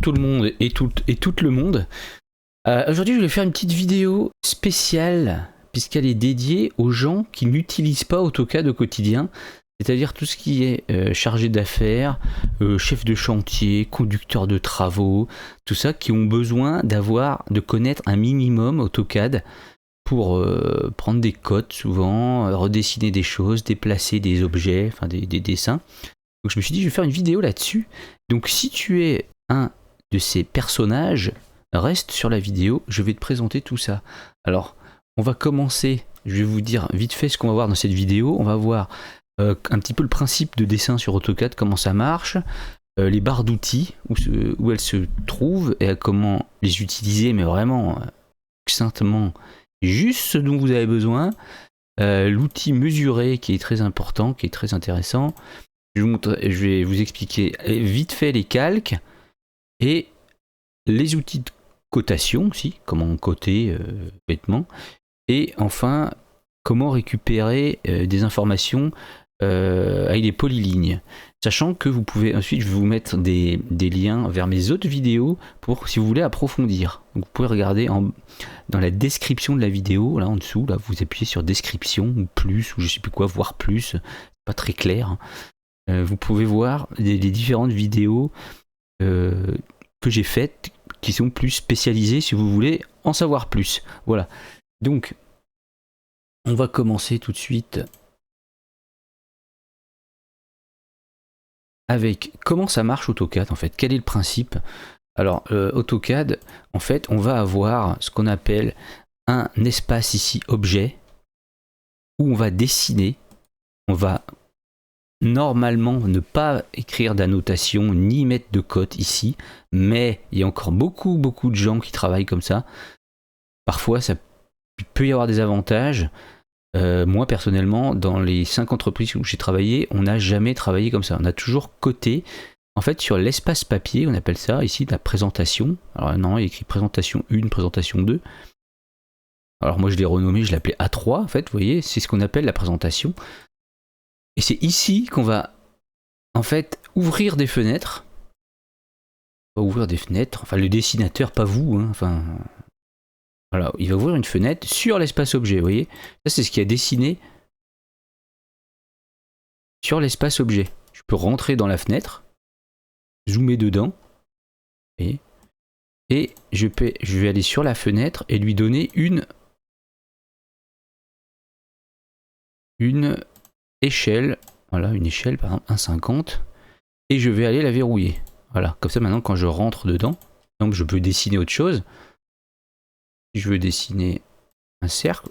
tout le monde et tout le monde. Aujourd'hui, je vais faire une petite vidéo spéciale puisqu'elle est dédiée aux gens qui n'utilisent pas AutoCAD au quotidien, c'est-à-dire tout ce qui est chargé d'affaires, chef de chantier, conducteur de travaux, tout ça, qui ont besoin de connaître un minimum AutoCAD pour prendre des codes souvent, redessiner des choses, déplacer des objets, enfin des dessins. Donc je me suis dit, je vais faire une vidéo là-dessus. Donc si tu es un de ces personnages, reste sur la vidéo, je vais te présenter tout ça. Alors, on va commencer, je vais vous dire vite fait ce qu'on va voir dans cette vidéo. On va voir un petit peu le principe de dessin sur AutoCAD, comment ça marche, les barres d'outils, où elles se trouvent, et comment les utiliser, mais vraiment succinctement, juste ce dont vous avez besoin. L'outil mesuré qui est très important, qui est très intéressant. Je vais vous expliquer vite fait les calques et les outils de cotation aussi, comment coter bêtement, et enfin comment récupérer des informations avec des polylignes. Sachant que vous pouvez ensuite, je vais vous mettre des liens vers mes autres vidéos pour si vous voulez approfondir. Donc vous pouvez regarder dans la description de la vidéo, là en dessous, là vous appuyez sur description ou plus, ou je sais plus quoi, voir plus, pas très clair. Vous pouvez voir les différentes vidéos que j'ai faites qui sont plus spécialisées si vous voulez en savoir plus. Voilà. Donc, on va commencer tout de suite avec comment ça marche AutoCAD en fait. Quel est le principe? Alors, AutoCAD, en fait, on va avoir ce qu'on appelle un espace ici, objet, où on va dessiner, on va normalement ne pas écrire d'annotation ni mettre de cote ici, mais il y a encore beaucoup de gens qui travaillent comme ça. Parfois ça peut y avoir des avantages. Moi personnellement, dans les 5 entreprises où j'ai travaillé, on n'a jamais travaillé comme ça. On a toujours coté. En fait, sur l'espace papier, on appelle ça ici la présentation. Alors non, il y a écrit présentation 1, présentation 2. Alors moi je l'ai renommé, je l'appelais A3 en fait, vous voyez, c'est ce qu'on appelle la présentation. Et c'est ici qu'on va, en fait, ouvrir des fenêtres. Enfin le dessinateur, pas vous, hein, enfin... Voilà, il va ouvrir une fenêtre sur l'espace objet, vous voyez. Ça, c'est ce qui est dessiné sur l'espace objet. Je peux rentrer dans la fenêtre, zoomer dedans, et je vais aller sur la fenêtre et lui donner une échelle, voilà, une échelle par exemple 1,50, et je vais aller la verrouiller. Voilà, comme ça maintenant quand je rentre dedans, donc je peux dessiner autre chose. Si je veux dessiner un cercle,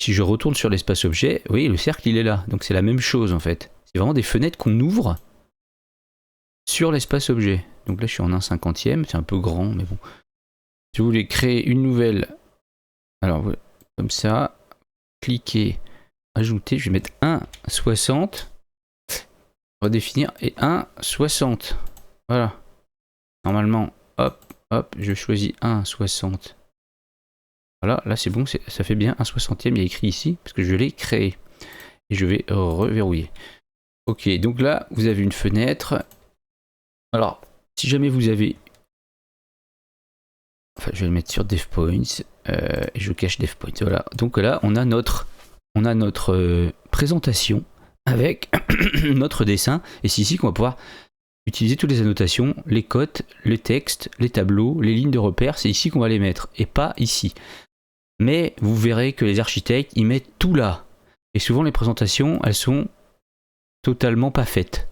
si je retourne sur l'espace objet, vous voyez le cercle il est là, donc c'est la même chose en fait. C'est vraiment des fenêtres qu'on ouvre sur l'espace objet. Donc là je suis en 1/50e, c'est un peu grand mais bon. Si vous voulez créer une nouvelle, alors comme ça, cliquez, ajouter, je vais mettre 1,60, redéfinir, et 1,60. Voilà. Normalement, hop, je choisis 1,60. Voilà, là c'est bon, ça fait bien 1/60e, il y a écrit ici, parce que je l'ai créé. Et je vais reverrouiller. Ok, donc là, vous avez une fenêtre. Alors, si jamais vous avez... Enfin, je vais le mettre sur DevPoints, et je cache DevPoints, voilà. Donc là, on a notre présentation avec notre dessin, et c'est ici qu'on va pouvoir utiliser toutes les annotations, les cotes, les textes, les tableaux, les lignes de repère, c'est ici qu'on va les mettre, et pas ici. Mais vous verrez que les architectes, ils mettent tout là. Et souvent les présentations, elles sont totalement pas faites.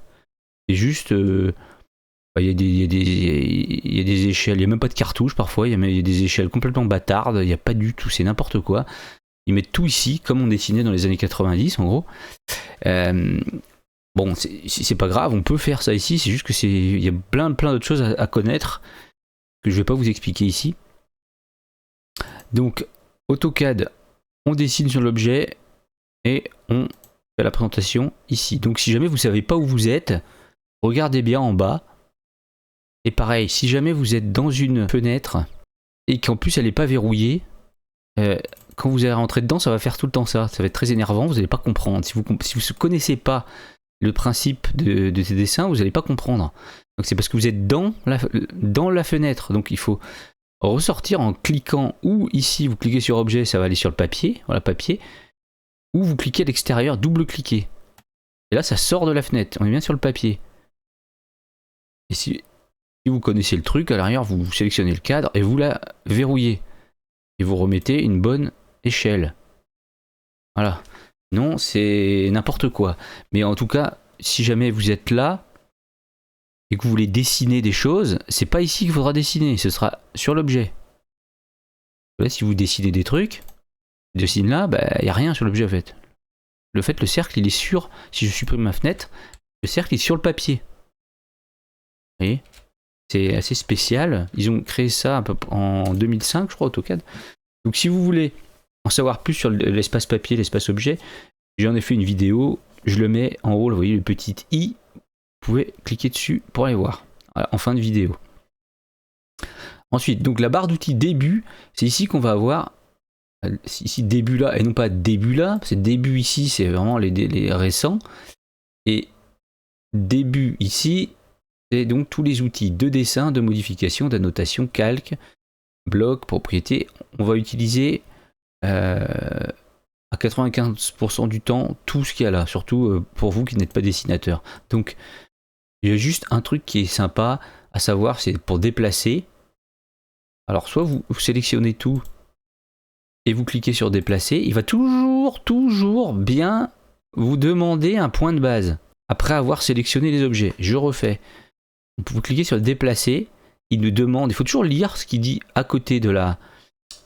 C'est juste... il y a des échelles, il n'y a même pas de cartouche parfois, il y a des échelles complètement bâtardes, il n'y a pas du tout, c'est n'importe quoi. Ils mettent tout ici, comme on dessinait dans les années 90 en gros. Bon, c'est pas grave, on peut faire ça ici, c'est juste que il y a plein d'autres choses à connaître que je vais pas vous expliquer ici. Donc, AutoCAD, on dessine sur l'objet et on fait la présentation ici. Donc, si jamais vous savez pas où vous êtes, regardez bien en bas. Et pareil, si jamais vous êtes dans une fenêtre et qu'en plus elle n'est pas verrouillée, quand vous allez rentrer dedans, ça va faire tout le temps ça. Ça va être très énervant, vous n'allez pas comprendre. Si vous ne connaissez pas le principe de ces dessins, vous n'allez pas comprendre. Donc c'est parce que vous êtes dans la fenêtre. Donc il faut ressortir en cliquant, ou ici vous cliquez sur objet, ça va aller sur le papier, voilà papier, ou vous cliquez à l'extérieur, double-cliquez. Et là ça sort de la fenêtre, on est bien sur le papier. Et si vous connaissez le truc, à l'arrière vous sélectionnez le cadre et vous la verrouillez. Et vous remettez une bonne échelle. Voilà. Non, c'est n'importe quoi. Mais en tout cas, si jamais vous êtes là et que vous voulez dessiner des choses, c'est pas ici qu'il faudra dessiner, ce sera sur l'objet. Là, si vous dessinez des trucs, dessine là, il n'y a rien sur l'objet en fait. Le cercle, il est sur, si je supprime ma fenêtre, le cercle est sur le papier. Vous voyez ? C'est assez spécial. Ils ont créé ça un peu en 2005, je crois, AutoCAD. Donc si vous voulez en savoir plus sur l'espace papier, l'espace objet, j'en ai fait une vidéo, je le mets en haut, vous voyez le petit i, vous pouvez cliquer dessus pour aller voir, voilà, en fin de vidéo. Ensuite, donc la barre d'outils début, c'est ici qu'on va avoir, ici début là, et non pas début là, c'est début ici, c'est vraiment les récents, et début ici, c'est donc tous les outils de dessin, de modification, d'annotation, calque, bloc, propriété. On va utiliser à 95% du temps tout ce qu'il y a là, surtout pour vous qui n'êtes pas dessinateur. Donc il y a juste un truc qui est sympa à savoir, c'est pour déplacer. Alors soit vous sélectionnez tout et vous cliquez sur déplacer, il va toujours bien vous demander un point de base après avoir sélectionné les objets. Je refais. Vous cliquez sur déplacer, il nous demande, il faut toujours lire ce qu'il dit à côté de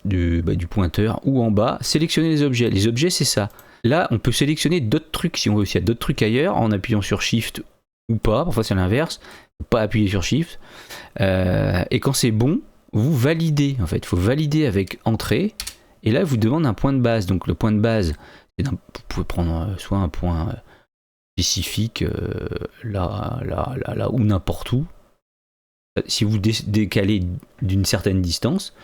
du pointeur ou en bas, sélectionner les objets. Les objets, c'est ça. Là, on peut sélectionner d'autres trucs si on veut. S'il y a d'autres trucs ailleurs, en appuyant sur Shift ou pas, parfois c'est l'inverse, pas appuyer sur Shift. Et quand c'est bon, vous validez. En fait, il faut valider avec Entrée. Et là, il vous demande un point de base. Donc le point de base, vous pouvez prendre soit un point spécifique, là ou n'importe où. Si vous décalez d'une certaine distance,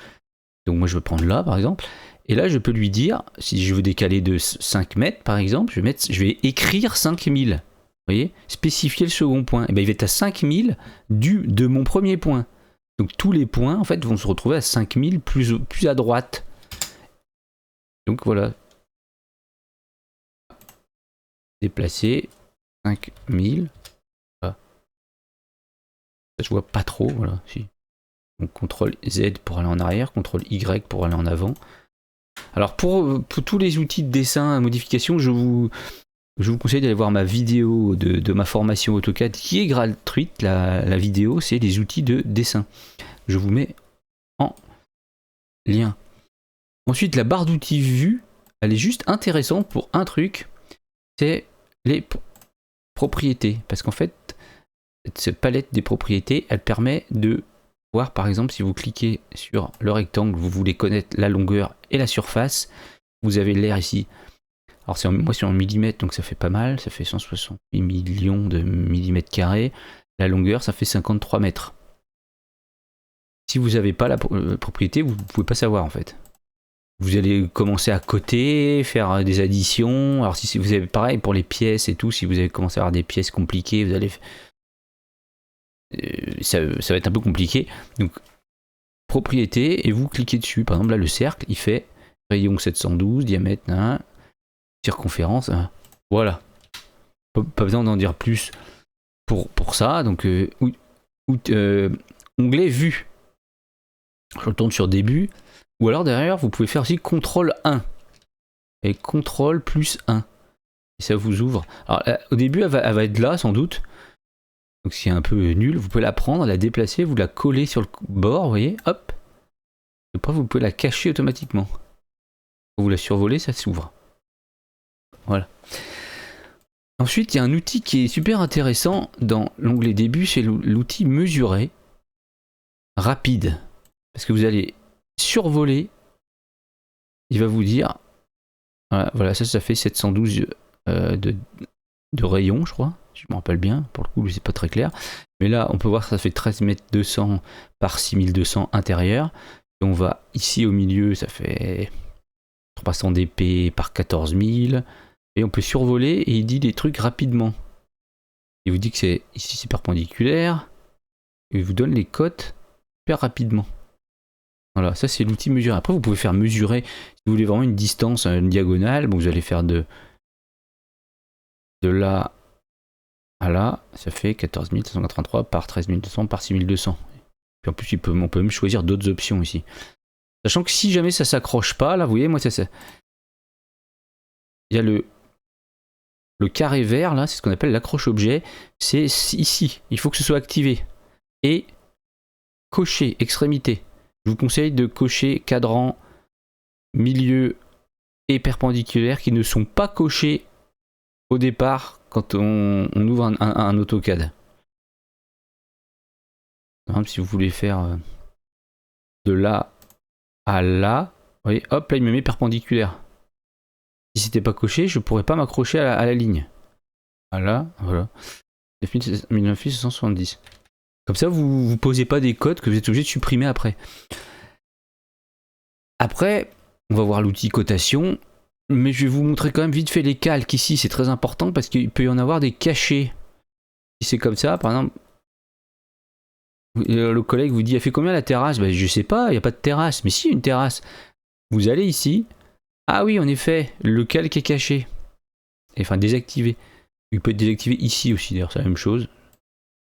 donc moi je vais prendre là par exemple, et là je peux lui dire, si je veux décaler de 5 mètres par exemple, je vais écrire 5000, vous voyez, spécifier le second point, et bien il va être à 5000 de mon premier point. Donc tous les points en fait vont se retrouver à 5000 plus à droite. Donc voilà. Déplacer 5000. Je vois pas trop, voilà. Si. Donc CTRL Z pour aller en arrière, CTRL Y pour aller en avant. Alors pour tous les outils de dessin, modification, je vous conseille d'aller voir ma vidéo de ma formation AutoCAD qui est gratuite. La vidéo, c'est les outils de dessin. Je vous mets en lien. Ensuite, la barre d'outils vue, elle est juste intéressante pour un truc, c'est les propriétés. Parce qu'en fait, cette palette des propriétés, elle permet de voir, par exemple, si vous cliquez sur le rectangle, vous voulez connaître la longueur et la surface, vous avez l'air ici. Alors moi c'est en millimètres, donc ça fait pas mal, ça fait 168 millions de millimètres carrés. La longueur, ça fait 53 mètres. Si vous n'avez pas la propriété, vous ne pouvez pas savoir en fait. Vous allez commencer à coter, faire des additions. Alors si vous avez pareil pour les pièces et tout, si vous avez commencé à avoir des pièces compliquées, vous allez ça va être un peu compliqué. Donc propriété, et vous cliquez dessus. Par exemple là le cercle, il fait rayon 712, diamètre 1, circonférence 1. Voilà. Pas besoin d'en dire plus pour ça. Donc onglet vue. Je retourne sur début. Ou alors derrière, vous pouvez faire aussi CTRL 1. Et CTRL plus 1. Et ça vous ouvre. Alors au début, elle va être là sans doute. Donc c'est un peu nul. Vous pouvez la prendre, la déplacer, vous la coller sur le bord, vous voyez, hop. Et après, vous pouvez la cacher automatiquement. Quand vous la survolez, ça s'ouvre. Voilà. Ensuite, il y a un outil qui est super intéressant dans l'onglet début, c'est l'outil mesurer rapide. Parce que vous allez survoler, il va vous dire, voilà, ça fait 712 de rayon, je crois, si je me rappelle bien, pour le coup, c'est pas très clair. Mais là, on peut voir que ça fait 13 mètres 200 par 6200 intérieur. Et on va ici au milieu, ça fait 300 dp par 14000. Et on peut survoler et il dit des trucs rapidement. Il vous dit que c'est ici c'est perpendiculaire. Et il vous donne les cotes super rapidement. Voilà, ça c'est l'outil mesurer. Après vous pouvez faire mesurer, si vous voulez vraiment une distance, une diagonale, bon, vous allez faire de là à là, ça fait 14 783 par 13 200 par 6 200. Puis en plus on peut même choisir d'autres options ici. Sachant que si jamais ça s'accroche pas, là vous voyez, moi ça il y a le carré vert là, c'est ce qu'on appelle l'accroche objet, c'est ici, il faut que ce soit activé. Et cocher, extrémité. Je vous conseille de cocher cadran, milieu et perpendiculaire qui ne sont pas cochés au départ quand on ouvre un AutoCAD. Par exemple, si vous voulez faire de là à là, vous voyez, hop, là il me met perpendiculaire. Si c'était pas coché, je pourrais pas m'accrocher à la ligne. Voilà, voilà. 1970. Comme ça, vous ne posez pas des codes que vous êtes obligé de supprimer après. Après, on va voir l'outil cotation, mais je vais vous montrer quand même vite fait les calques ici, c'est très important parce qu'il peut y en avoir des cachés. Si c'est comme ça, par exemple, le collègue vous dit, elle fait combien la terrasse? Ben, je sais pas, il n'y a pas de terrasse, mais si, une terrasse. Vous allez ici, ah oui, en effet, le calque est caché. Enfin, désactivé. Il peut être désactivé ici aussi, d'ailleurs, c'est la même chose.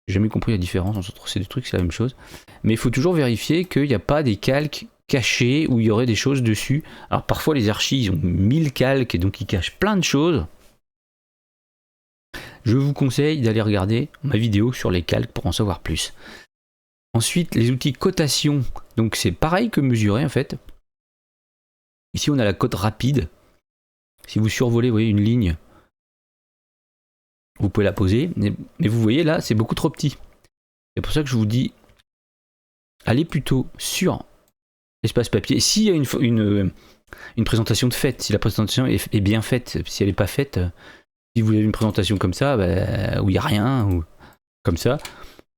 J'ai jamais compris la différence entre ces deux trucs, c'est la même chose. Mais il faut toujours vérifier qu'il n'y a pas des calques cachés où il y aurait des choses dessus. Alors parfois les archis ils ont 1000 calques et donc ils cachent plein de choses. Je vous conseille d'aller regarder ma vidéo sur les calques pour en savoir plus. Ensuite les outils cotation, donc c'est pareil que mesurer en fait. Ici on a la cote rapide. Si vous survolez, vous voyez une ligne, vous pouvez la poser, mais vous voyez là c'est beaucoup trop petit. C'est pour ça que je vous dis, allez plutôt sur l'espace papier. S'il y a une présentation de faite, si la présentation est bien faite, si elle n'est pas faite, si vous avez une présentation comme ça, bah, où il n'y a rien, ou comme ça,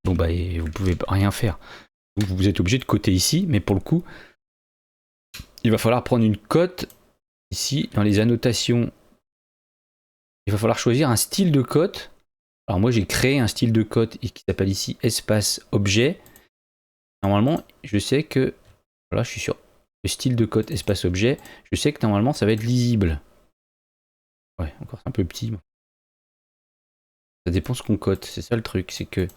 bon bah vous pouvez rien faire. Donc, vous êtes obligé de coter ici, mais pour le coup, il va falloir prendre une cote ici dans les annotations. Il va falloir choisir un style de cote. Alors moi j'ai créé un style de cote qui s'appelle ici espace objet. Normalement, je sais que voilà, je suis sur le style de cote espace objet. Je sais que normalement ça va être lisible. Ouais, encore c'est un peu petit. Ça dépend ce qu'on cote, c'est ça le truc, c'est que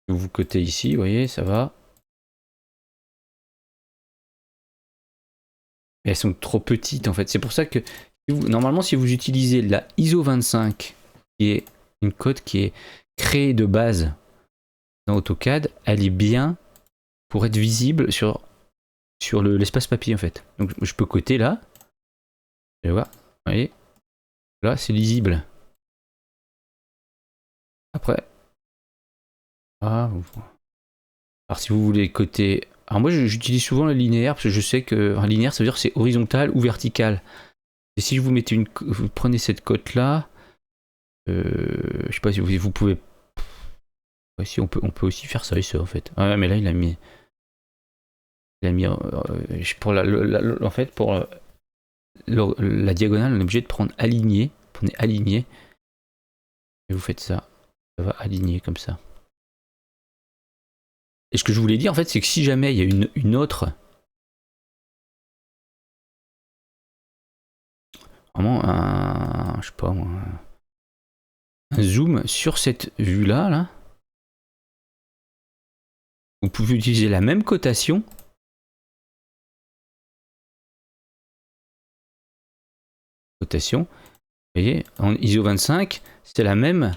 vous cotez ici, vous voyez, ça va. Et elles sont trop petites en fait. C'est pour ça que normalement si vous utilisez la ISO 25, qui est une cote qui est créée de base dans AutoCAD, elle est bien pour être visible sur l'espace papier en fait. Donc je peux coter là. Vous allez voir, vous voyez. Là c'est lisible. Après. Ah, alors si vous voulez coter. Alors moi j'utilise souvent le linéaire parce que je sais que un linéaire ça veut dire c'est horizontal ou vertical. Et si je vous mettez vous prenez cette cote là, je sais pas si vous pouvez. Ouais, si on peut aussi faire ça et ça en fait. Ah mais là il a mis pour en fait pour la diagonale on est obligé de prendre aligné. Prenez aligné et vous faites ça. Ça va aligner comme ça. Et ce que je voulais dire en fait c'est que si jamais il y a une autre vraiment je sais pas moi, un zoom sur cette vue là, vous pouvez utiliser la même cotation vous voyez en ISO 25 c'est la même.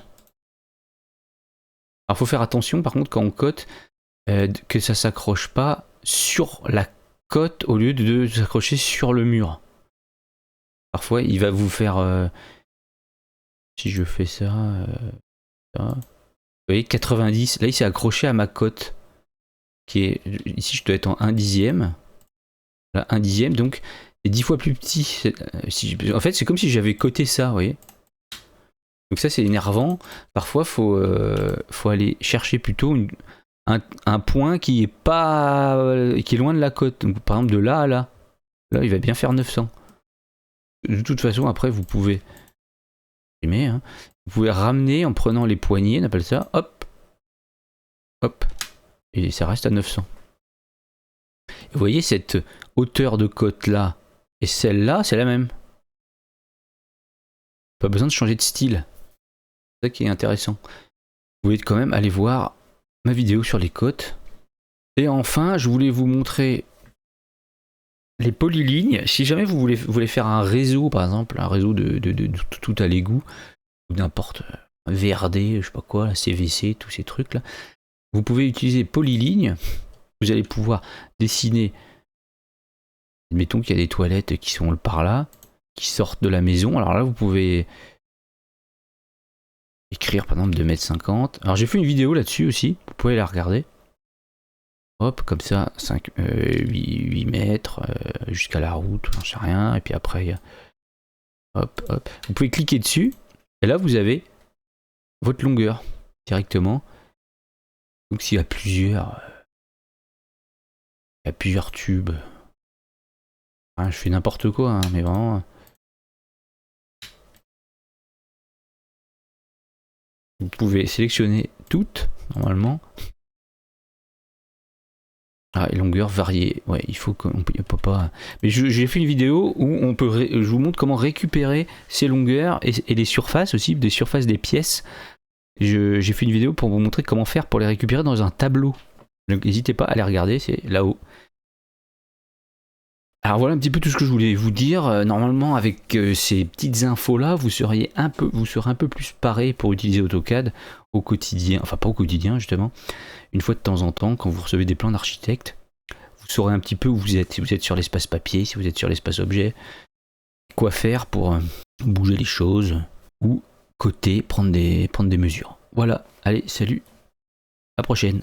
Alors faut faire attention par contre quand on cote que ça s'accroche pas sur la cote au lieu de s'accrocher sur le mur. Parfois il va vous faire si je fais ça, vous voyez 90, là il s'est accroché à ma cote qui est ici je dois être en 1/10, là 1/10 donc c'est 10 fois plus petit. En fait c'est comme si j'avais coté ça, vous voyez. Donc ça c'est énervant. Parfois faut aller chercher plutôt un point qui est qui est loin de la cote. Donc par exemple de là à là, il va bien faire 900. De toute façon après vous pouvez imprimer, hein. Vous pouvez ramener en prenant les poignées, on appelle ça, hop, hop, et ça reste à 900. Et vous voyez cette hauteur de cote là et celle-là, c'est la même. Pas besoin de changer de style. C'est ça qui est intéressant. Vous pouvez quand même aller voir ma vidéo sur les cotes. Et enfin, je voulais vous montrer les polylignes. Si jamais vous voulez faire un réseau, par exemple, un réseau de tout à l'égout, ou n'importe, VRD, je sais pas quoi, la CVC, tous ces trucs là, vous pouvez utiliser polyligne. Vous allez pouvoir dessiner, admettons qu'il y a des toilettes qui sont par là, qui sortent de la maison. Alors là, vous pouvez écrire par exemple 2,50 m. Alors j'ai fait une vidéo là-dessus aussi, vous pouvez la regarder. Hop, comme ça, 8 mètres jusqu'à la route, j'en sais rien. Et puis après, hop, hop. Vous pouvez cliquer dessus, et là vous avez votre longueur directement. Donc s'il y a plusieurs tubes, hein, je fais n'importe quoi, hein, mais vraiment. Vous pouvez sélectionner toutes, normalement. Ah, et longueur variée. Ouais, il faut qu'on peut pas. Mais j'ai fait une vidéo où on peut. Je vous montre comment récupérer ces longueurs et les surfaces aussi, des surfaces des pièces. J'ai fait une vidéo pour vous montrer comment faire pour les récupérer dans un tableau. Donc n'hésitez pas à les regarder, c'est là-haut. Alors voilà un petit peu tout ce que je voulais vous dire. Normalement, avec ces petites infos là, vous serez un peu plus paré pour utiliser AutoCAD au quotidien. Enfin, pas au quotidien justement. Une fois de temps en temps, quand vous recevez des plans d'architecte, vous saurez un petit peu où vous êtes. Si vous êtes sur l'espace papier, si vous êtes sur l'espace objet, quoi faire pour bouger les choses ou coter, prendre des mesures. Voilà. Allez, salut. À la prochaine.